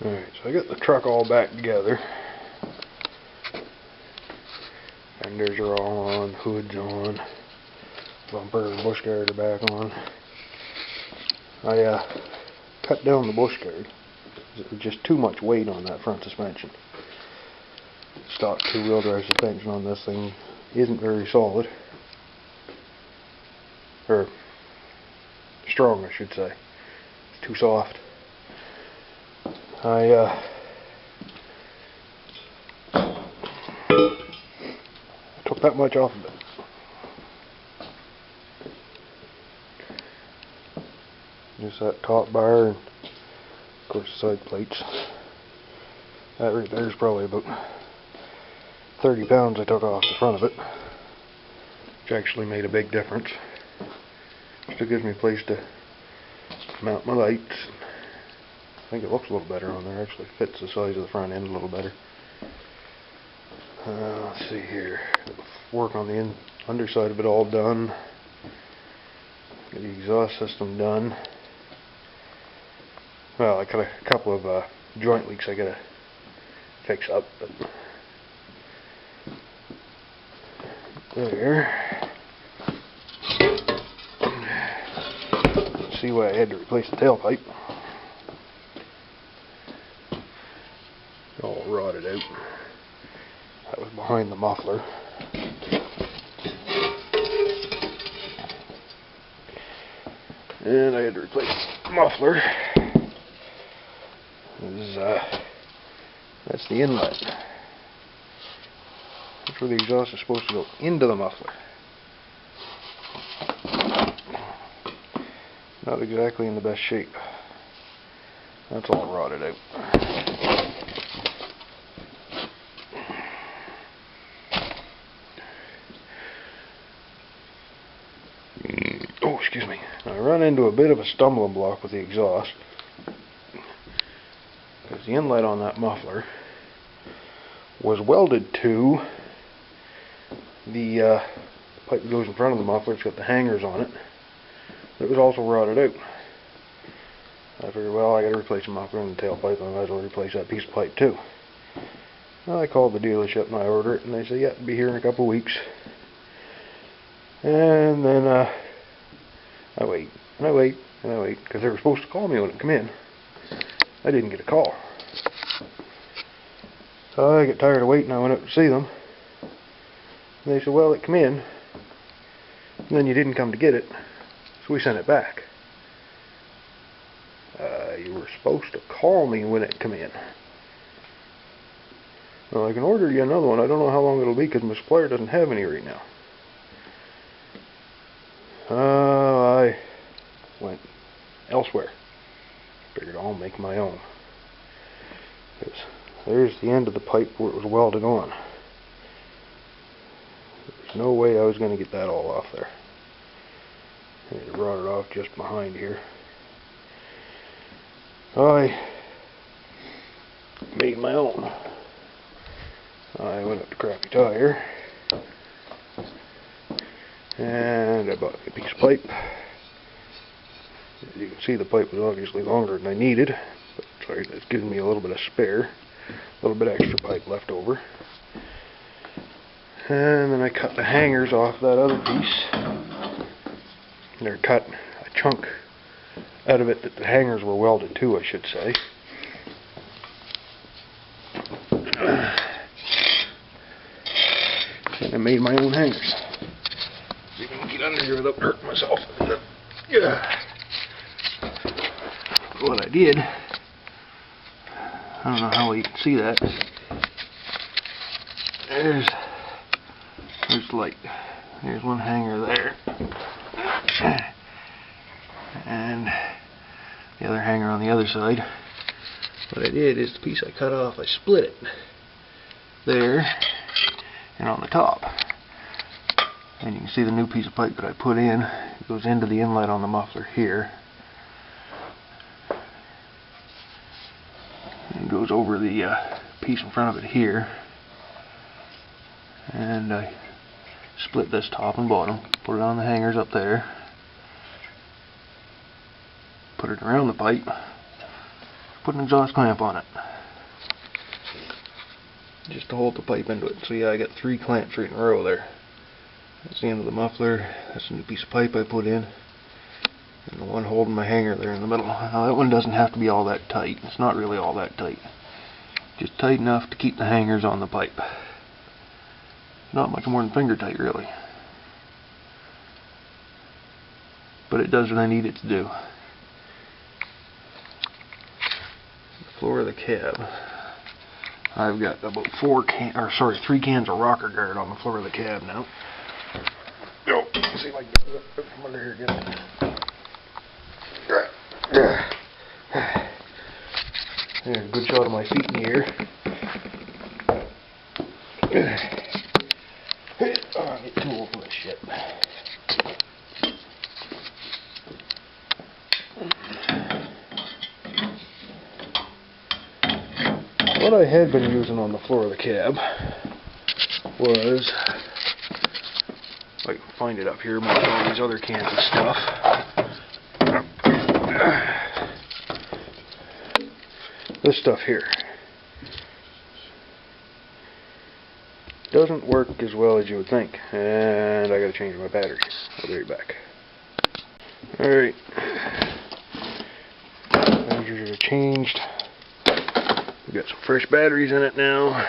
Alright, so I got the truck all back together. Fenders are all on, hood's on, bumper and bush guard are back on. I cut down the bush guard. There was just too much weight on that front suspension. Stock two-wheel drive suspension on this thing isn't very solid. Or strong, I should say. It's too soft. I took that much off of it. Just that top bar and of course the side plates. That right there is probably about 30 pounds I took off the front of it, which actually made a big difference. Still gives me a place to mount my lights. I think it looks a little better on there. Actually fits the size of the front end a little better. Let's see here. Work on the underside of it all done. Get the exhaust system done. Well, I got a couple of joint leaks I gotta fix up, but there. See why I had to replace the tailpipe. All rotted out. That was behind the muffler. And I had to replace the muffler. That's the inlet. That's where the exhaust is supposed to go into the muffler. Not exactly in the best shape. That's all rotted out. Oh, excuse me. I run into a bit of a stumbling block with the exhaust, because the inlet on that muffler was welded to the pipe that goes in front of the muffler. It's got the hangers on it. It was also rotted out. I figured, well, I got to replace the muffler and the tailpipe, and I might as well replace that piece of pipe too. Well, I called the dealership and I ordered it, and they said, yeah, it'll be here in a couple of weeks. And then I wait, and I wait, and I wait, because they were supposed to call me when it come in. I didn't get a call. So I got tired of waiting. I went up to see them. And they said, well, it come in, and then you didn't come to get it, so we sent it back. You were supposed to call me when it come in. Well, I can order you another one. I don't know how long it'll be, because my supplier doesn't have any right now. I went elsewhere. Figured I'll make my own. Because there's the end of the pipe where it was welded on. There's no way I was going to get that all off there. I had to rot it off just behind here. I made my own. I went up to Crappy Tire and I bought a piece of pipe. As you can see, the pipe was obviously longer than I needed, but sorry, that's giving me a little bit of spare, a little bit extra pipe left over. And then I cut the hangers off that other piece. They're cut a chunk out of it that the hangers were welded to, I should say. And I made my own hangers. See if I can get under here without hurting myself. Yeah. What I did, I don't know how well you can see that. There's the light. There's one hanger there. And the other hanger on the other side. What I did is the piece I cut off, I split it there and on the top. And you can see the new piece of pipe that I put in. It goes into the inlet on the muffler here. And goes over the piece in front of it here. And I split this top and bottom, put it on the hangers up there. Put it around the pipe, put an exhaust clamp on it. Just to hold the pipe into it. So yeah, I got 3 clamps right in a row there. That's the end of the muffler. That's a new piece of pipe I put in. And the one holding my hanger there in the middle. Now that one doesn't have to be all that tight. It's not really all that tight. Just tight enough to keep the hangers on the pipe. Not much more than finger tight really. But it does what I need it to do. The floor of the cab. I've got about 3 cans of rocker guard on the floor of the cab now. Go. See if I can get it from under here again. There's a good shot of my feet in the air. Oh, I get too old for this shit. What I had been using on the floor of the cab was, if I can find it up here amongst all these other cans of stuff. This stuff here doesn't work as well as you would think, and I gotta change my batteries. I'll be right back. Alright, batteries are changed. We've got some fresh batteries in it now.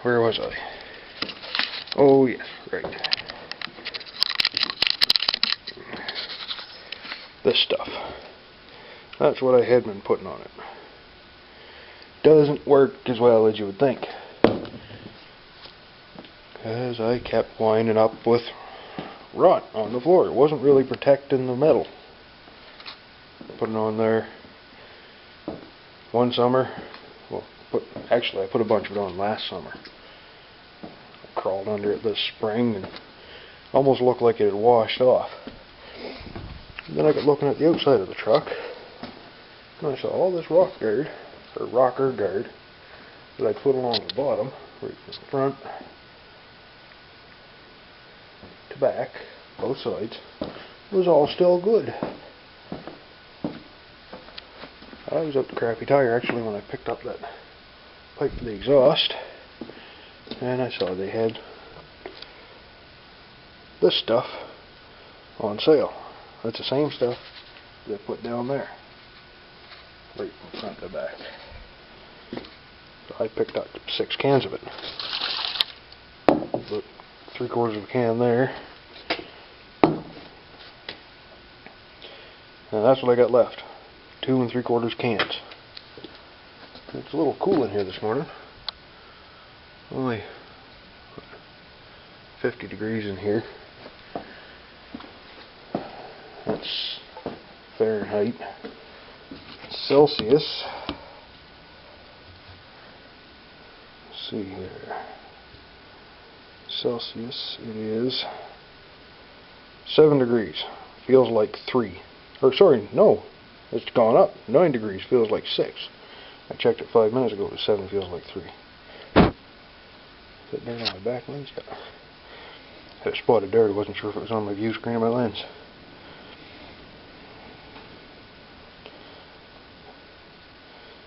Where was I? Oh yes, right. This stuff. That's what I had been putting on it. Doesn't work as well as you would think. Because I kept winding up with rot on the floor. It wasn't really protecting the metal. Putting on there one summer. Well, actually I put a bunch of it on last summer. I crawled under it this spring and almost looked like it had washed off. And then I got looking at the outside of the truck and I saw all this rocker guard that I put along the bottom, right from the front to back, both sides, was all still good. I was up the crappy tire actually when I picked up that pipe for the exhaust, and I saw they had this stuff on sale. That's the same stuff they put down there, right from front to back. So I picked up 6 cans of it. About 3/4 of a can there. And that's what I got left. 2 3/4 cans. It's a little cool in here this morning. Only 50 degrees in here. That's Fahrenheit. Celsius. Let's see here. Celsius, it is 7 degrees. Feels like 3. Or sorry, no. It's gone up. 9 degrees. Feels like 6. I checked it 5 minutes ago. It was 7. Feels like 3. Is it down on my back lens? Yeah. Had a spot of dirt. I wasn't sure if it was on my view screen or my lens.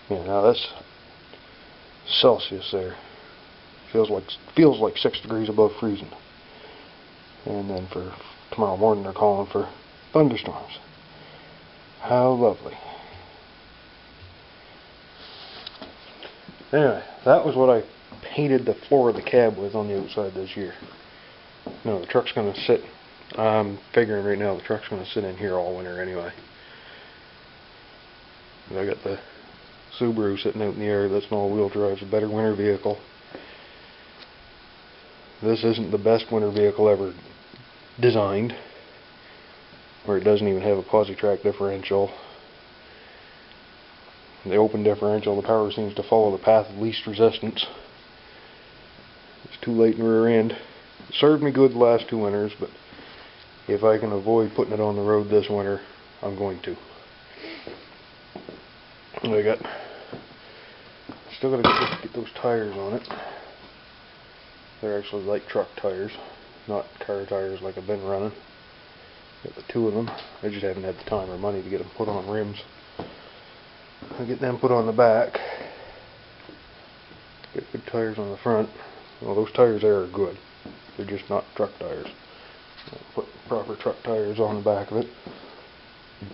Yeah, now that's Celsius there. Feels like 6 degrees above freezing. And then for tomorrow morning they're calling for thunderstorms. How lovely. Anyway, that was what I painted the floor of the cab with on the outside this year. No, the truck's going to sit, I'm figuring right now the truck's going to sit in here all winter anyway. I got the Subaru sitting out in the air. That's an all-wheel drive. It's a better winter vehicle. This isn't the best winter vehicle ever designed, where it doesn't even have a Positrack differential. The open differential, the power seems to follow the path of least resistance. It's too late in the rear end. It served me good the last 2 winters, but if I can avoid putting it on the road this winter, I'm going to. Still gotta get those tires on it. They're actually light truck tires, not car tires like I've been running. Got the 2 of them. I just haven't had the time or money to get them put on rims. I get them put on the back. Get good tires on the front. Well, those tires there are good. They're just not truck tires. I'll put proper truck tires on the back of it.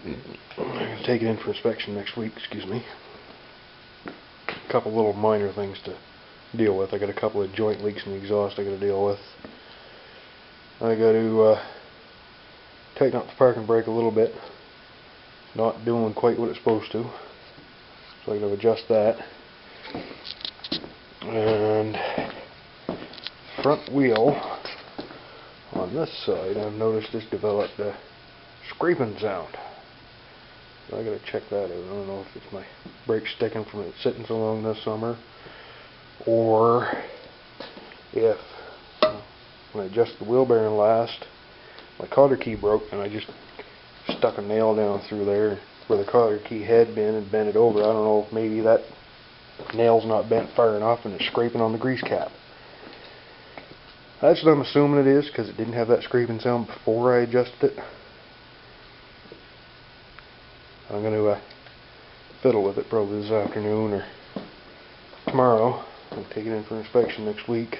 I'm going to take it in for inspection next week, excuse me. A couple little minor things to deal with. I got a couple of joint leaks in the exhaust I got to deal with. I got to tighten up the parking brake a little bit. Not doing quite what it's supposed to. So I got to adjust that. And front wheel on this side, I've noticed it's developed a scraping sound. So I got to check that out. I don't know if it's my brake sticking from it sitting so long this summer, or if when I adjusted the wheel bearing last, my cotter key broke and I just stuck a nail down through there where the cotter key had been and bent it over. I don't know if maybe that nail's not bent far enough and it's scraping on the grease cap. That's what I'm assuming it is, because it didn't have that scraping sound before I adjusted it. I'm going to fiddle with it probably this afternoon or tomorrow. I'll take it in for inspection next week.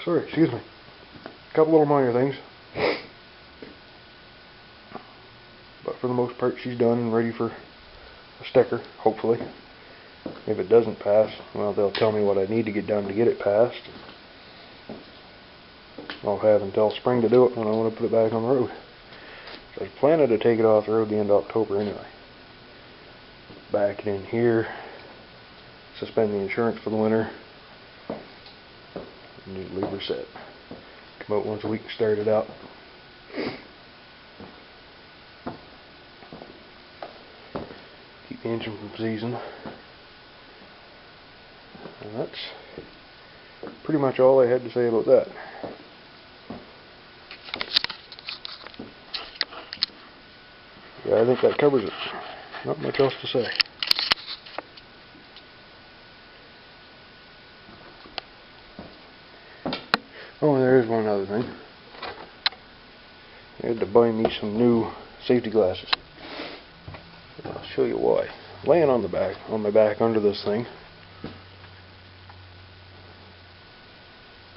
Sorry, excuse me. A couple little minor things. But for the most part she's done and ready for a sticker, hopefully. If it doesn't pass, well, they'll tell me what I need to get done to get it passed. I'll have until spring to do it when I want to put it back on the road. So I was planning to take it off the road the end of October anyway. Back it in here, suspend the insurance for the winter, and just leave her set. Come out once a week and start it out. Keep the engine from seizing. And that's pretty much all I had to say about that. Yeah, I think that covers it. Not much else to say. Oh, and there is one other thing. I had to buy me some new safety glasses. I'll show you why. Laying on my back under this thing,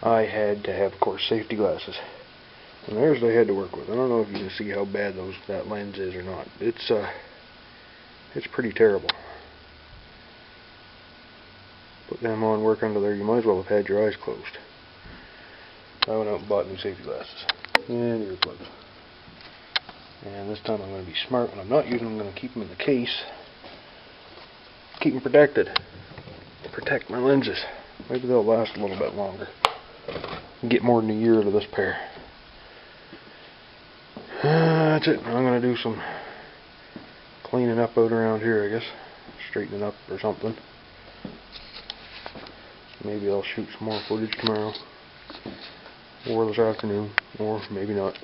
I had to have, of course, safety glasses. And there's what I had to work with. I don't know if you can see how bad that lens is or not. It's pretty terrible. Put them on, work under there, you might as well have had your eyes closed. I went out and bought new safety glasses. And earplugs. And this time I'm going to be smart. When I'm not using them, I'm going to keep them in the case. Keep them protected. Protect my lenses. Maybe they'll last a little bit longer. Get more than a year out of this pair. That's it. I'm going to do some cleaning up out around here, I guess. Straightening up or something. Maybe I'll shoot some more footage tomorrow. Or this afternoon. Or maybe not.